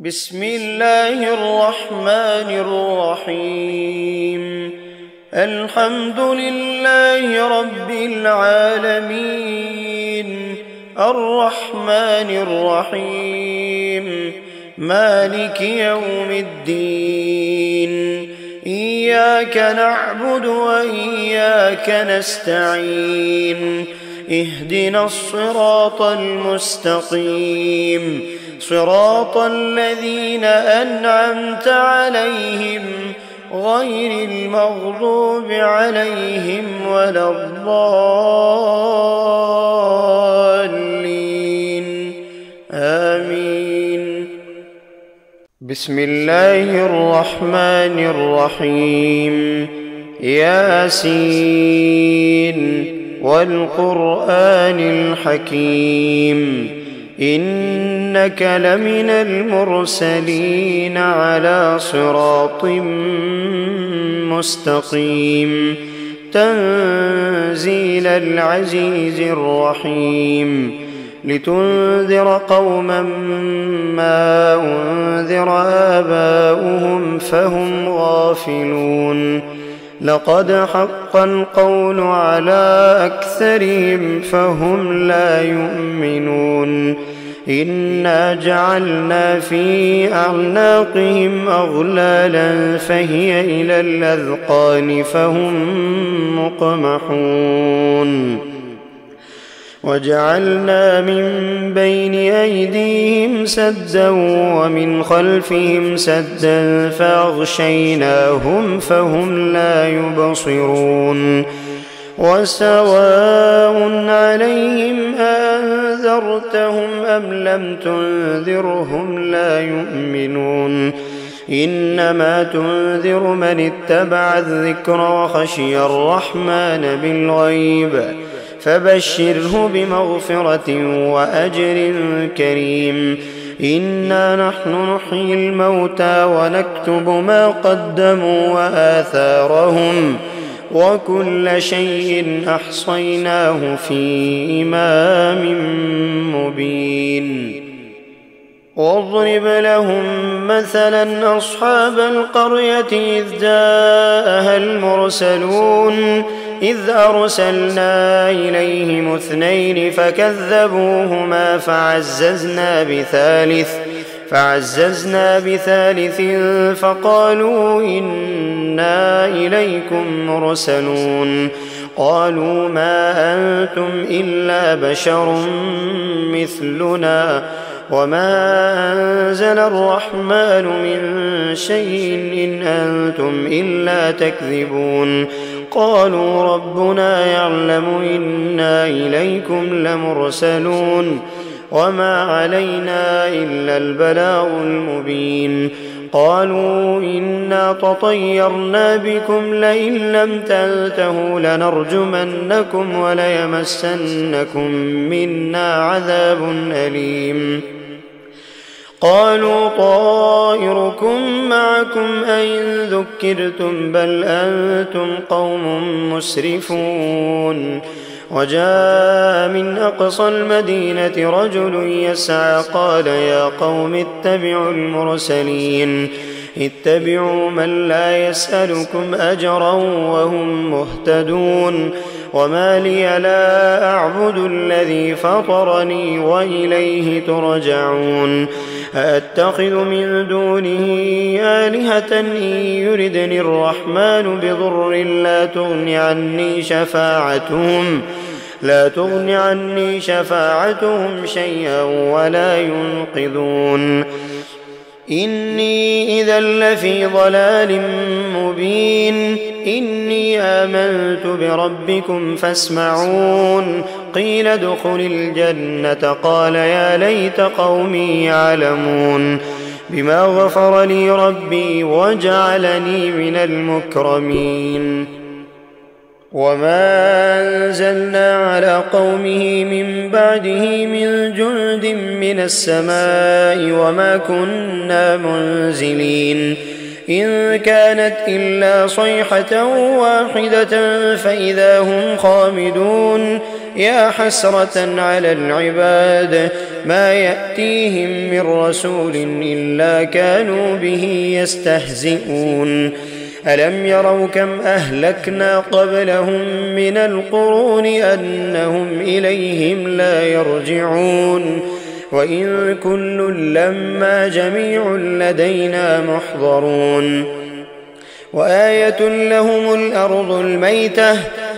بسم الله الرحمن الرحيم. الحمد لله رب العالمين، الرحمن الرحيم، مالك يوم الدين. إياك نعبد وإياك نستعين، اهدنا الصراط المستقيم، صراط الذين أنعمت عليهم غير المغضوب عليهم ولا الضالين، آمين. بسم الله الرحمن الرحيم. ياسين والقرآن الحكيم، إنك لمن المرسلين على صراط مستقيم، تنزيل العزيز الرحيم، لتنذر قوما ما أنذر آباؤهم فهم غافلون. لقد حق القول على أكثرهم فهم لا يؤمنون. إنا جعلنا في أعناقهم أغلالا فهي إلى الأذقان فهم مقمحون. وجعلنا من بين أيديهم سدا ومن خلفهم سدا فأغشيناهم فهم لا يبصرون. وسواء عليهم أنذرتهم أم لم تنذرهم لا يؤمنون. إنما تنذر من اتبع الذكر وخشي الرحمن بالغيب، فبشره بمغفرة وأجر كريم. إنا نحن نحيي الموتى ونكتب ما قدموا وآثارهم، وكل شيء أحصيناه في إمام مبين. واضرب لهم مثلا أصحاب القرية إذ جاءها المرسلون، إذ أرسلنا إليهم اثنين فكذبوهما فعززنا بثالث فقالوا إنا إليكم مرسلون. قالوا ما أنتم إلا بشر مثلنا وما أنزل الرحمن من شيء إن أنتم إلا تكذبون. قالوا ربنا يعلم إنا إليكم لمرسلون وما علينا إلا البلاغ المبين. قالوا إنا تطيرنا بكم لئن لم تنتهوا لنرجمنكم وليمسنكم منا عذاب أليم. قالوا طائركم معكم أئن ذكرتم بل أنتم قوم مسرفون. وجاء من أقصى المدينة رجل يسعى قال يا قوم اتبعوا المرسلين، اتبعوا من لا يسألكم أجرا وهم مهتدون. وما لي لا أعبد الذي فطرني وإليه ترجعون. أأتخذ من دونه آلهة إن يردني الرحمن بضر لا تغن عني شفاعتهم شيئا ولا ينقذون. إني إذا لفي ضلال مبين. إني آمنت بربكم فاسمعون. قيل ادخل الجنة قال يا ليت قومي يعلمون. بما غفر لي ربي وجعلني من المكرمين. وما أنزلنا على قومه من بعده من جند من السماء وما كنا منزلين. إن كانت إلا صيحة واحدة فإذا هم خامدون. يا حسرة على العباد ما يأتيهم من رسول إلا كانوا به يستهزئون ألم يروا كم أهلكنا قبلهم من القرون أنهم إليهم لا يرجعون وإن كل لما جميع لدينا محضرون وآية لهم الأرض الميتة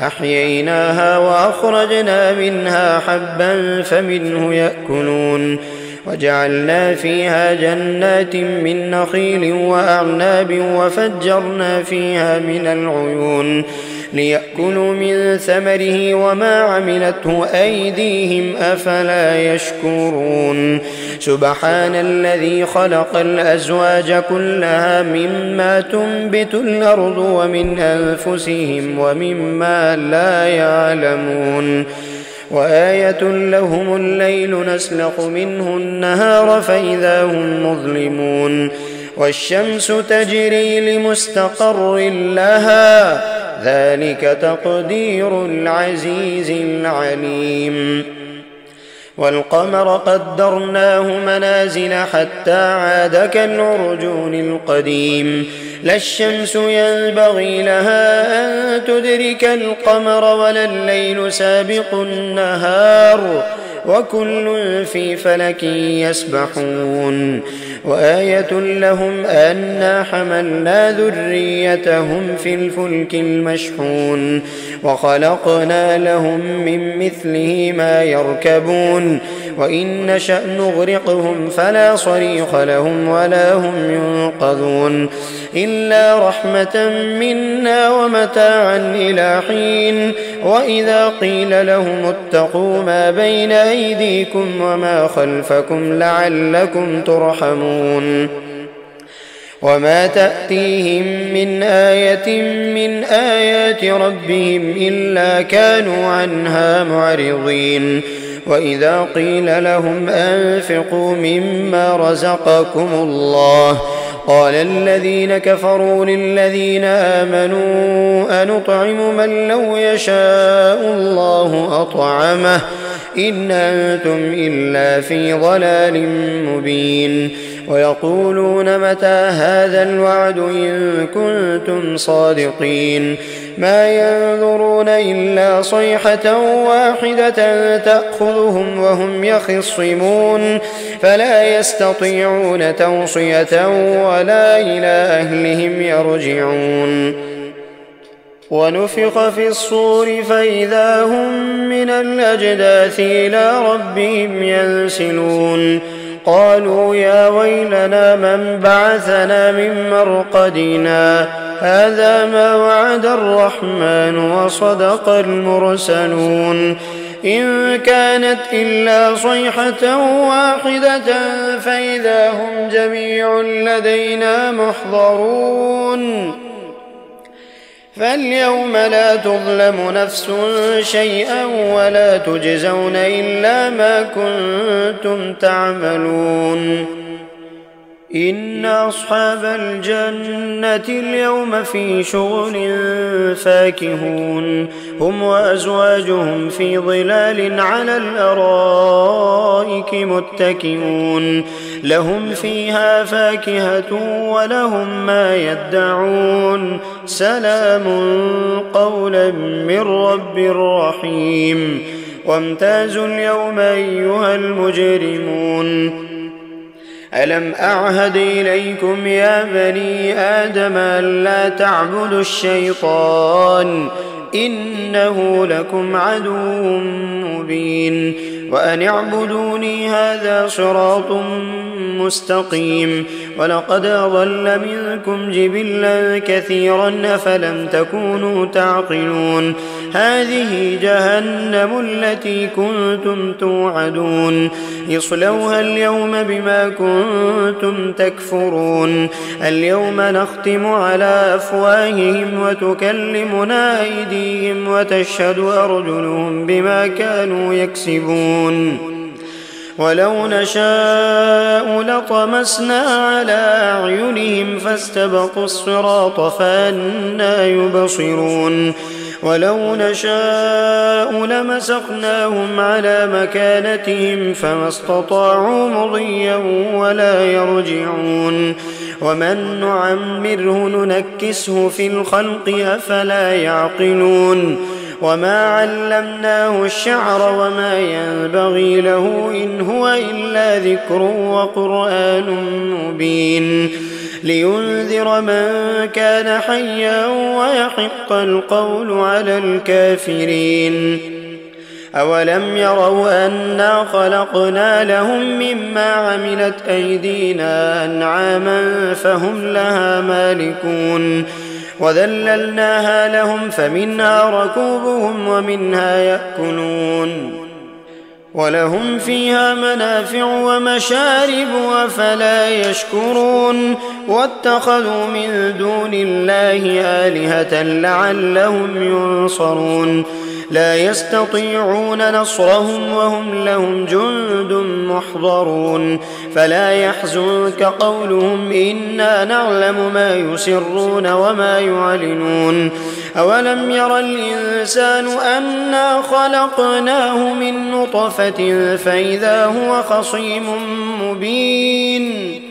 أحييناها وأخرجنا منها حبا فمنه يأكلون وجعلنا فيها جنات من نخيل وأعناب وفجرنا فيها من العيون ليأكلوا من ثمره وما عملته أيديهم أفلا يشكرون سبحان الذي خلق الأزواج كلها مما تنبت الأرض ومن أنفسهم ومما لا يعلمون وآية لهم الليل نسلخ منه النهار فإذا هم مظلمون والشمس تجري لمستقر لها ذلك تقدير العزيز العليم والقمر قدرناه منازل حتى عاد كالعرجون القديم لا الشمس ينبغي لها أن تدرك القمر ولا الليل سابق النهار وكل في فلك يسبحون وآية لهم أنا حملنا ذريتهم في الفلك المشحون وخلقنا لهم من مثله ما يركبون وإن نشأ نغرقهم فلا صريخ لهم ولا هم ينقذون إلا رحمة منا ومتاعا إلى حين وإذا قيل لهم اتقوا ما بين أيديكم وما خلفكم لعلكم ترحمون وما تأتيهم من آية من آيات ربهم إلا كانوا عنها معرضين وإذا قيل لهم أنفقوا مما رزقكم الله قال الذين كفروا للذين آمنوا أنطعم من لو يشاء الله أطعمه إن أنتم إلا في ضلال مبين ويقولون متى هذا الوعد إن كنتم صادقين ما ينظرون إلا صيحة واحدة تأخذهم وهم يخصمون فلا يستطيعون توصية ولا إلى أهلهم يرجعون ونفخ في الصور فإذا هم من الأجداث إلى ربهم ينسلون قالوا يا ويلنا من بعثنا من مرقدنا هذا ما وعد الرحمن وصدق المرسلون إن كانت إلا صيحة واحدة فإذا هم جميع لدينا محضرون فاليوم لا تظلم نفس شيئا ولا تجزون إلا ما كنتم تعملون إن أصحاب الجنة اليوم في شغل فاكهون هم وأزواجهم في ظلال على الأرائك متكئون لهم فيها فاكهة ولهم ما يدعون سلام قولا من رب رحيم وامتازوا اليوم أيها المجرمون ألم أعهد إليكم يا بني آدم ألا تعبدوا الشيطان إنه لكم عدو مبين وأن اعبدوني هذا صراط مستقيم ولقد أضل منكم جبلا كثيرا أفلم تكونوا تعقلون هذه جهنم التي كنتم توعدون اصلوها اليوم بما كنتم تكفرون اليوم نختم على أفواههم وتكلمنا أيديهم وتشهد أرجلهم بما كانوا يكسبون ولو نشاء لطمسنا على أعينهم فاستبقوا الصراط فأنى يبصرون ولو نشاء لمسخناهم على مكانتهم فما استطاعوا مضيا ولا يرجعون ومن نعمره ننكسه في الخلق أفلا يعقلون وما علمناه الشعر وما ينبغي له إن هو إلا ذكر وقرآن مبين لينذر من كان حيا ويحق القول على الكافرين أولم يروا أنا خلقنا لهم مما عملت أيدينا أنعاما فهم لها مالكون وذللناها لهم فمنها ركوبهم ومنها يأكلون ولهم فيها منافع ومشارب أفلا يشكرون واتخذوا من دون الله آلهة لعلهم ينصرون لا يستطيعون نصرهم وهم لهم جند محضرون فلا يحزنك قولهم إنا نعلم ما يسرون وما يعلنون أولم ير الإنسان أنا خلقناه من نطفة فإذا هو خصيم مبين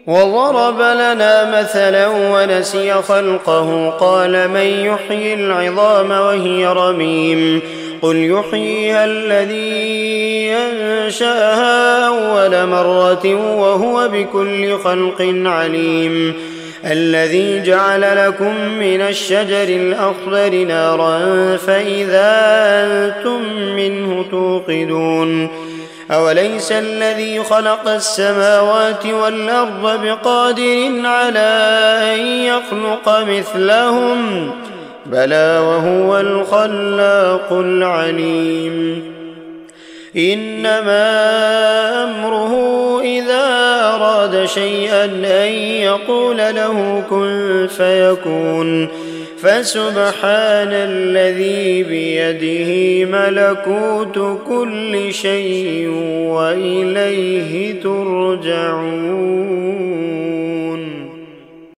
وضرب لنا مثلا ونسي خلقه قال من يحيي العظام وهي رميم قل يحييها الذي أنشأها أول مرة وهو بكل خلق عليم الذي جعل لكم من الشجر الأخضر نارا فإذا أنتم منه توقدون أوليس الذي خلق السماوات والأرض بقادر على أن يخلق مثلهم بلى وهو الخلاق العليم إنما أمره إذا أراد شيئا أن يقول له كن فيكون فسبحان الذي بيده ملكوت كل شيء وإليه ترجعون.